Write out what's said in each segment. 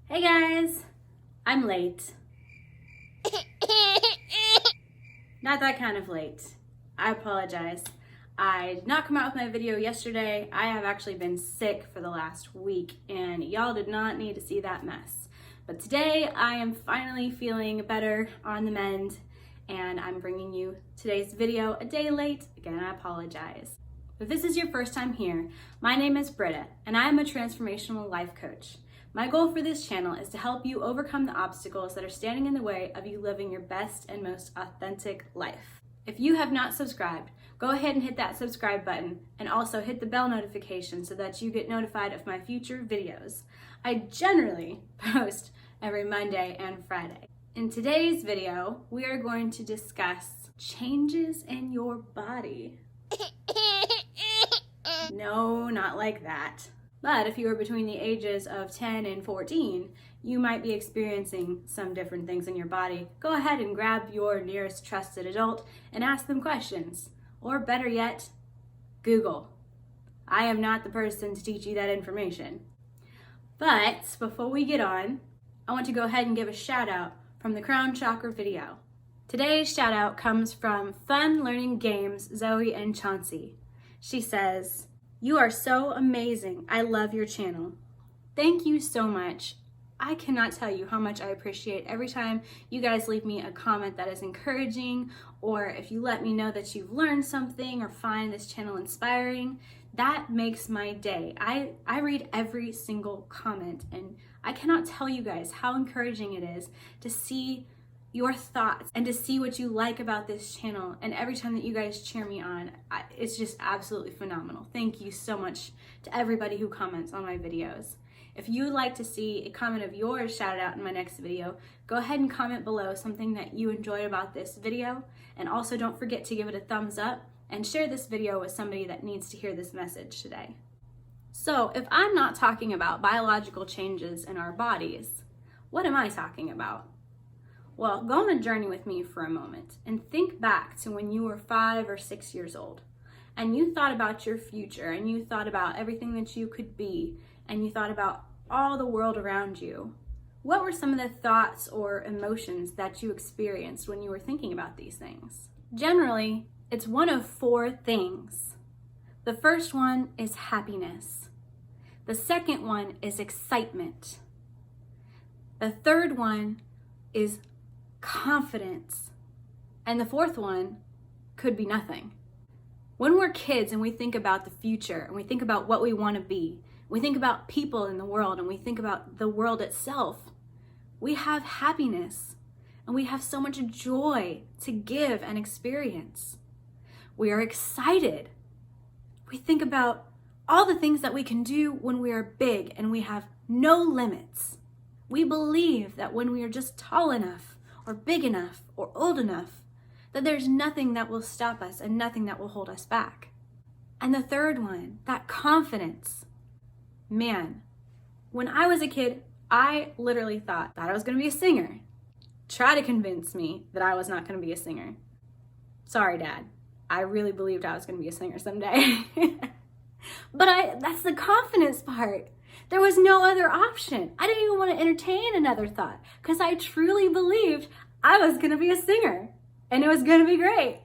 Hey guys, I'm late. Not that kind of late. I apologize. I did not come out with my video yesterday. I have actually been sick for the last week and y'all did not need to see that mess. But today I am finally feeling better, on the mend, and I'm bringing you today's video a day late. Again, I apologize. If this is your first time here, my name is Britta and I am a transformational life coach. My goal for this channel is to help you overcome the obstacles that are standing in the way of you living your best and most authentic life. If you have not subscribed, go ahead and hit that subscribe button and also hit the bell notification so that you get notified of my future videos. I generally post every Monday and Friday. In today's video, we are going to discuss changes in your body. No, not like that. But if you are between the ages of 10 and 14, you might be experiencing some different things in your body. Go ahead and grab your nearest trusted adult and ask them questions. Or better yet, Google. I am not the person to teach you that information. But before we get on, I want to go ahead and give a shout out from the Crown Chakra video. Today's shout out comes from Fun Learning Games, Zoe and Chauncey. She says, "You are so amazing. I love your channel." Thank you so much. I cannot tell you how much I appreciate every time you guys leave me a comment that is encouraging, or if you let me know that you've learned something or find this channel inspiring. That makes my day. I read every single comment and I cannot tell you guys how encouraging it is to see your thoughts and to see what you like about this channel. And every time that you guys cheer me on, it's just absolutely phenomenal. Thank you so much to everybody who comments on my videos. If you would like to see a comment of yours shouted out in my next video, go ahead and comment below something that you enjoyed about this video. And also don't forget to give it a thumbs up and share this video with somebody that needs to hear this message today. So if I'm not talking about biological changes in our bodies, what am I talking about? Well, go on a journey with me for a moment and think back to when you were 5 or 6 years old and you thought about your future and you thought about everything that you could be and you thought about all the world around you. What were some of the thoughts or emotions that you experienced when you were thinking about these things? Generally, it's one of 4 things. The first one is happiness. The second one is excitement. The third one is confidence. And the fourth one could be nothing. When we're kids and we think about the future and we think about what we want to be, we think about people in the world and we think about the world itself, we have happiness and we have so much joy to give and experience. We are excited. We think about all the things that we can do when we are big and we have no limits. We believe that when we are just tall enough or big enough or old enough, that there's nothing that will stop us and nothing that will hold us back. And the third one, that confidence. Man, when I was a kid, I literally thought that I was going to be a singer. Try to convince me that I was not going to be a singer. Sorry, Dad. I really believed I was going to be a singer someday. But that's the confidence part. There was no other option. I didn't even want to entertain another thought because I truly believed I was going to be a singer and it was going to be great.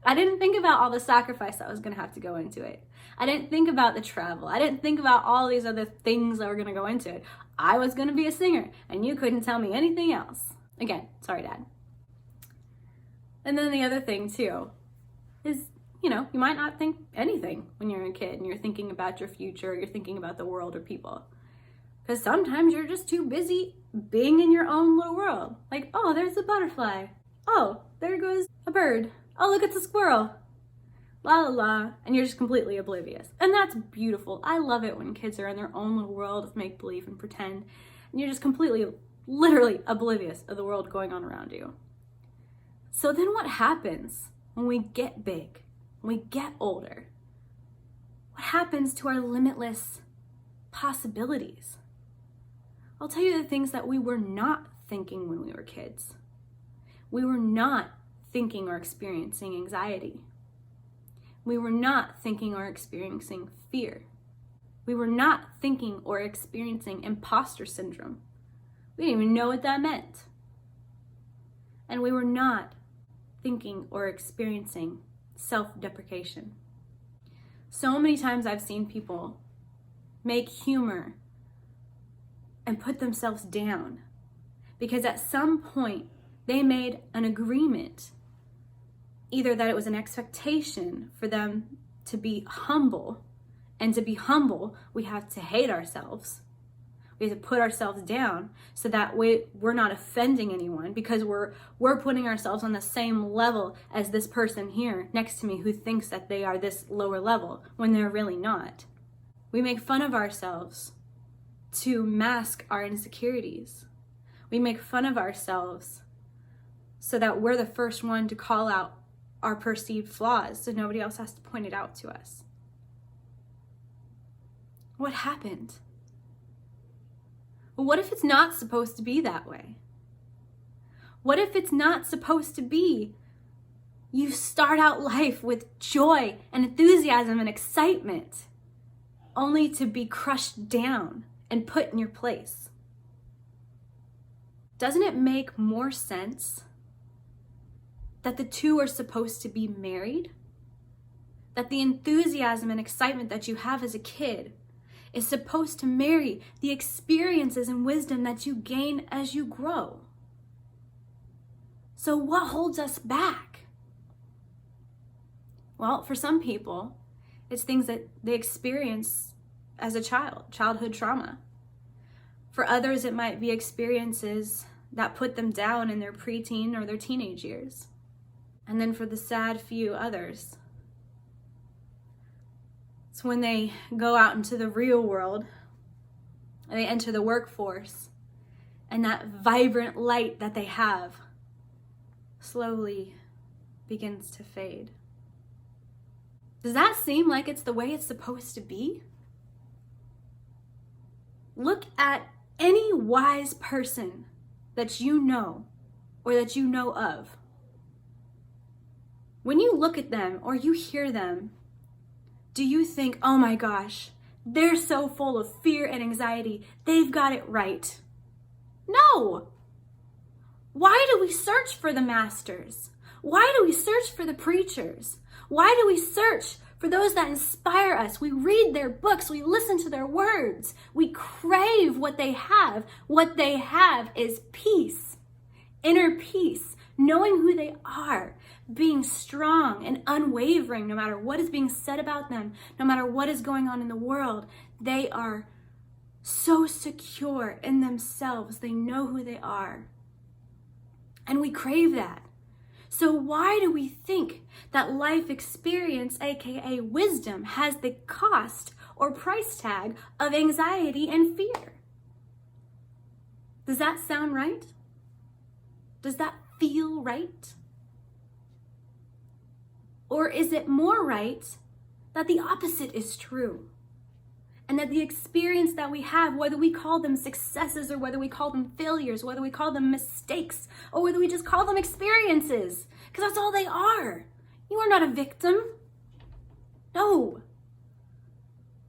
I didn't think about all the sacrifice that was going to have to go into it. I didn't think about the travel. I didn't think about all these other things that were going to go into it. I was going to be a singer and you couldn't tell me anything else. Again, sorry, Dad. And then the other thing too is, you might not think anything when you're a kid and you're thinking about your future, or you're thinking about the world or people. Because sometimes you're just too busy being in your own little world. Like, oh, there's a butterfly. Oh, there goes a bird. Oh, look, it's a squirrel. La la la. And you're just completely oblivious. And that's beautiful. I love it when kids are in their own little world of make-believe and pretend. And you're just completely, literally oblivious of the world going on around you. So then what happens when we get big? When we get older? What happens to our limitless possibilities? I'll tell you the things that we were not thinking when we were kids. We were not thinking or experiencing anxiety. We were not thinking or experiencing fear. We were not thinking or experiencing imposter syndrome. We didn't even know what that meant. And we were not thinking or experiencing self-deprecation. So many times I've seen people make humor and put themselves down because at some point they made an agreement, either that it was an expectation for them to be humble, and to be humble, we have to hate ourselves. We have to put ourselves down so that we're not offending anyone, because we're putting ourselves on the same level as this person here next to me who thinks that they are this lower level when they're really not. We make fun of ourselves to mask our insecurities. We make fun of ourselves so that we're the first one to call out our perceived flaws so nobody else has to point it out to us. What happened? Well, what if it's not supposed to be that way? What if it's not supposed to be you start out life with joy and enthusiasm and excitement, only to be crushed down and put in your place? Doesn't it make more sense that the two are supposed to be married? That the enthusiasm and excitement that you have as a kid is supposed to marry the experiences and wisdom that you gain as you grow. So what holds us back? Well, for some people, it's things that they experience as a child, childhood trauma. For others, it might be experiences that put them down in their preteen or their teenage years. And then for the sad few others, it's when they go out into the real world and they enter the workforce, and that vibrant light that they have slowly begins to fade. Does that seem like it's the way it's supposed to be? Look at any wise person that you know or that you know of. When you look at them or you hear them, do you think, oh my gosh, they're so full of fear and anxiety, they've got it right? No. Why do we search for the masters? Why do we search for the preachers? Why do we search for those that inspire us? We read their books, we listen to their words, we crave what they have. What they have is peace, inner peace, knowing who they are, being strong and unwavering no matter what is being said about them, no matter what is going on in the world. They are so secure in themselves. They know who they are. And we crave that. So why do we think that life experience, aka wisdom, has the cost or price tag of anxiety and fear? Does that sound right? Does that feel right? Or is it more right that the opposite is true? And that the experience that we have, whether we call them successes or whether we call them failures, whether we call them mistakes, or whether we just call them experiences, because that's all they are. You are not a victim. No.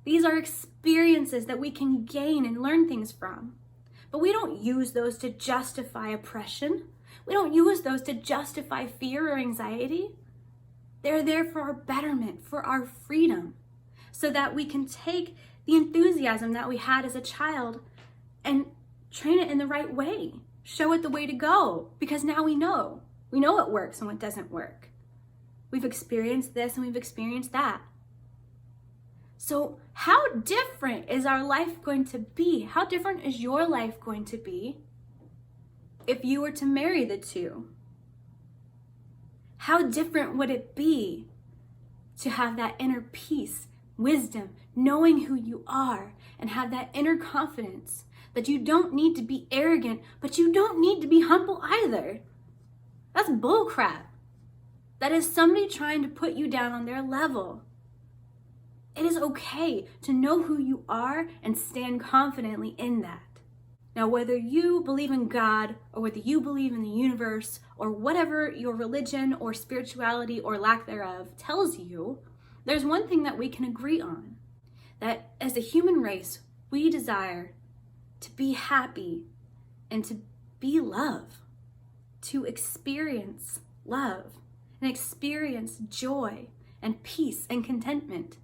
These are experiences that we can gain and learn things from. But we don't use those to justify oppression. We don't use those to justify fear or anxiety. They're there for our betterment, for our freedom, so that we can take the enthusiasm that we had as a child and train it in the right way, show it the way to go, because now we know what works and what doesn't work. We've experienced this and we've experienced that. So how different is our life going to be? How different is your life going to be if you were to marry the two? How different would it be to have that inner peace, wisdom, knowing who you are, and have that inner confidence that you don't need to be arrogant, but you don't need to be humble either? That's bullcrap. That is somebody trying to put you down on their level. It is okay to know who you are and stand confidently in that. Now, whether you believe in God or whether you believe in the universe or whatever your religion or spirituality or lack thereof tells you, there's one thing that we can agree on, that as a human race, we desire to be happy and to be love, to experience love and experience joy and peace and contentment.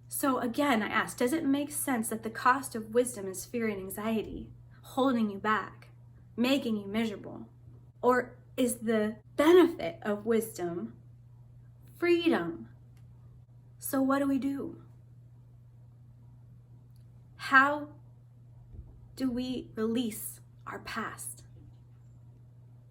So again, I ask, does it make sense that the cost of wisdom is fear and anxiety, holding you back, making you miserable? Or is the benefit of wisdom freedom? So what do? How do we release our past?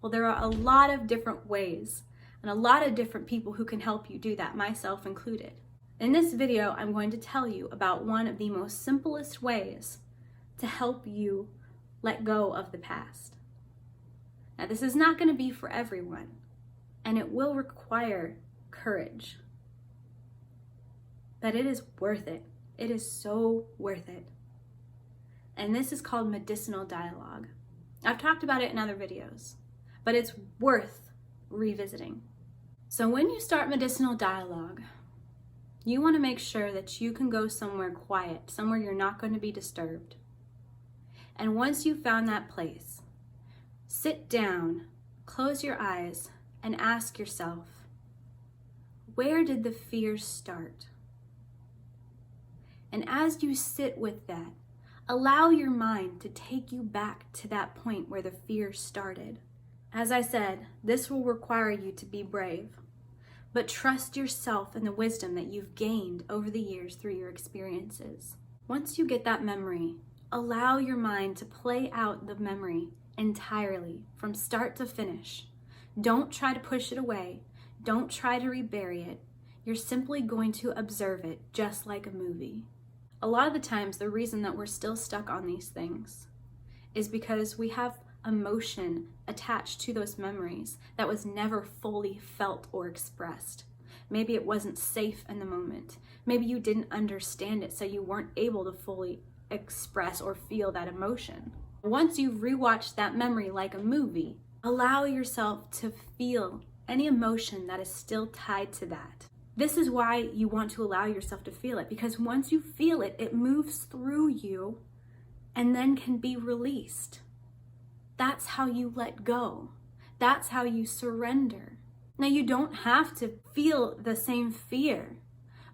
Well, there are a lot of different ways and a lot of different people who can help you do that, myself included. In this video, I'm going to tell you about one of the most simplest ways to help you let go of the past. Now, this is not going to be for everyone, and it will require courage, but it is worth it. It is so worth it. And this is called medicinal dialogue. I've talked about it in other videos, but it's worth revisiting. So when you start medicinal dialogue, you want to make sure that you can go somewhere quiet, somewhere you're not going to be disturbed. And once you've found that place, sit down, close your eyes, and ask yourself, where did the fear start? And as you sit with that, allow your mind to take you back to that point where the fear started. As I said, this will require you to be brave, but trust yourself and the wisdom that you've gained over the years through your experiences. Once you get that memory, allow your mind to play out the memory entirely from start to finish. Don't try to push it away. Don't try to rebury it. You're simply going to observe it just like a movie. A lot of the times, the reason that we're still stuck on these things is because we have emotion attached to those memories that was never fully felt or expressed. Maybe it wasn't safe in the moment. Maybe you didn't understand it, so you weren't able to fully express or feel that emotion. Once you've rewatched that memory like a movie, allow yourself to feel any emotion that is still tied to that. This is why you want to allow yourself to feel it, because once you feel it, it moves through you and then can be released. That's how you let go. That's how you surrender. Now, you don't have to feel the same fear,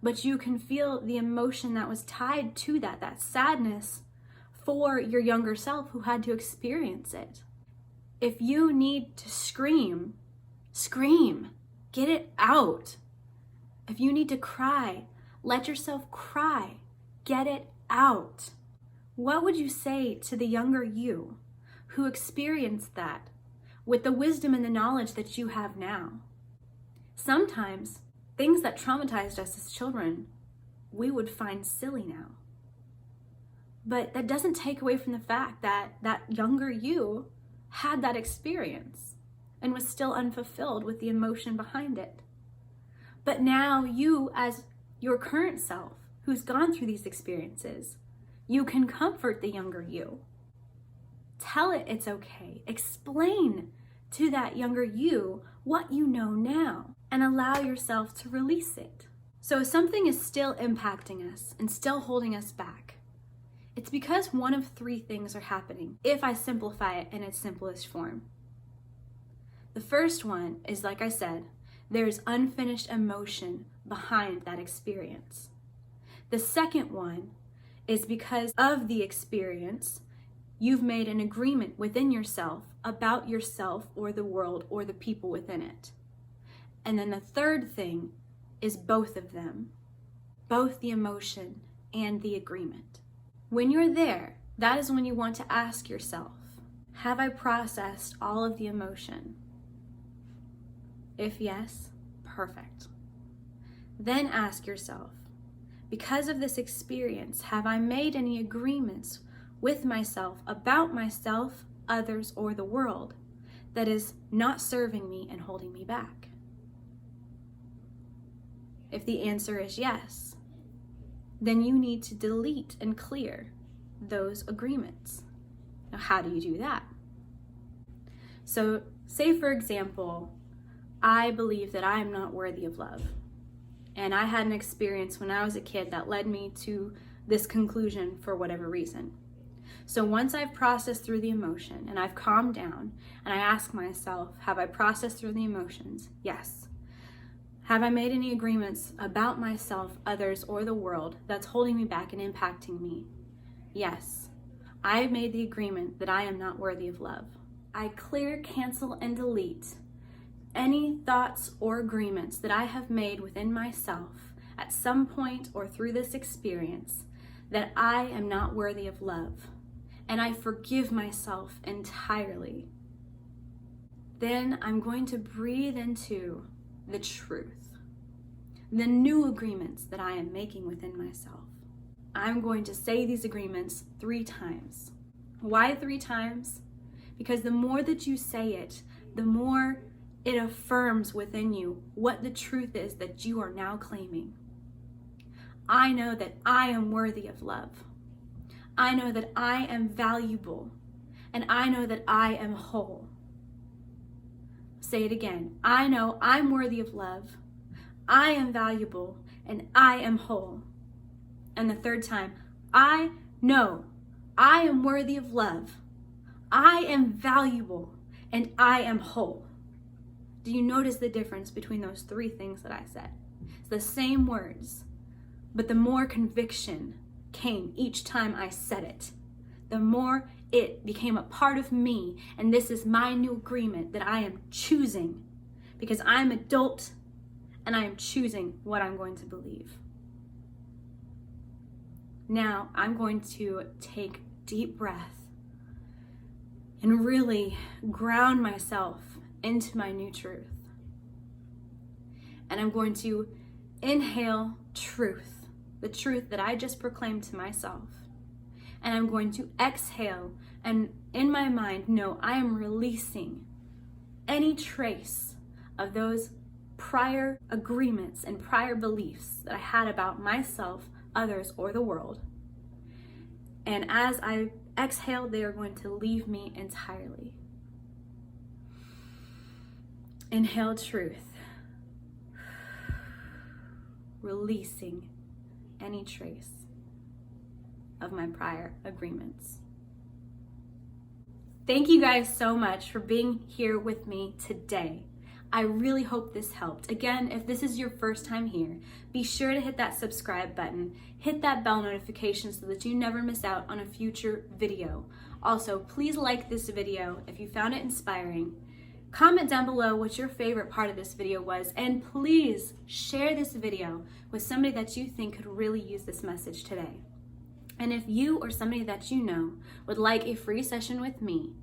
but you can feel the emotion that was tied to that sadness for your younger self who had to experience it. If you need to scream, scream, get it out. If you need to cry, let yourself cry, get it out. What would you say to the younger you who experienced that with the wisdom and the knowledge that you have now? Sometimes things that traumatized us as children, we would find silly now. But that doesn't take away from the fact that that younger you had that experience and was still unfulfilled with the emotion behind it. But now you, as your current self, who's gone through these experiences, you can comfort the younger you. Tell it it's okay. Explain to that younger you what you know now and allow yourself to release it. So if something is still impacting us and still holding us back, it's because one of three things are happening, if I simplify it in its simplest form. The first one is, like I said, there's unfinished emotion behind that experience. The second one is because of the experience, you've made an agreement within yourself about yourself or the world or the people within it. And then the third thing is both of them, both the emotion and the agreement. When you're there, that is when you want to ask yourself, have I processed all of the emotion? If yes, perfect. Then ask yourself, because of this experience, have I made any agreements with myself, about myself, others, or the world that is not serving me and holding me back? If the answer is yes, then you need to delete and clear those agreements. Now, how do you do that? So, say for example, I believe that I am not worthy of love. And I had an experience when I was a kid that led me to this conclusion for whatever reason. So once I've processed through the emotion and I've calmed down and I ask myself, have I processed through the emotions? Yes. Have I made any agreements about myself, others, or the world that's holding me back and impacting me? Yes. I made the agreement that I am not worthy of love. I clear, cancel, and delete any thoughts or agreements that I have made within myself at some point or through this experience that I am not worthy of love. And I forgive myself entirely. Then I'm going to breathe into the truth, the new agreements that I am making within myself. I'm going to say these agreements 3 times. Why 3 times? Because the more that you say it, the more it affirms within you what the truth is that you are now claiming. I know that I am worthy of love. I know that I am valuable, and I know that I am whole. Say it again. I know I'm worthy of love. I am valuable, and I am whole. And the 3rd time, I know I am worthy of love. I am valuable, and I am whole. Do you notice the difference between those 3 things that I said? It's the same words, but the more conviction came each time I said it, the more it became a part of me. And this is my new agreement that I am choosing, because I'm adult and I am choosing what I'm going to believe. Now I'm going to take deep breath and really ground myself into my new truth. And I'm going to inhale truth, the truth that I just proclaimed to myself. And I'm going to exhale and in my mind know I am releasing any trace of those prior agreements and prior beliefs that I had about myself, others, or the world. And as I exhale, they are going to leave me entirely. Inhale truth, releasing any trace of my prior agreements. Thank you guys so much for being here with me today. I really hope this helped. Again, if this is your first time here, be sure to hit that subscribe button, hit that bell notification so that you never miss out on a future video. Also, please like this video if you found it inspiring. Comment down below what your favorite part of this video was, and please share this video with somebody that you think could really use this message today. And if you or somebody that you know would like a free session with me,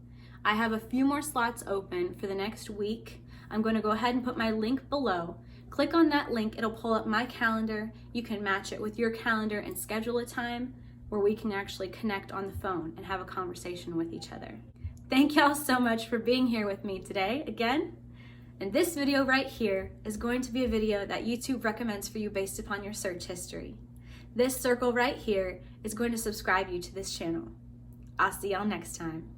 I have a few more slots open for the next week. I'm going to go ahead and put my link below. Click on that link, it'll pull up my calendar. You can match it with your calendar and schedule a time where we can actually connect on the phone and have a conversation with each other. Thank y'all so much for being here with me today again. And this video right here is going to be a video that YouTube recommends for you based upon your search history. This circle right here is going to subscribe you to this channel. I'll see y'all next time.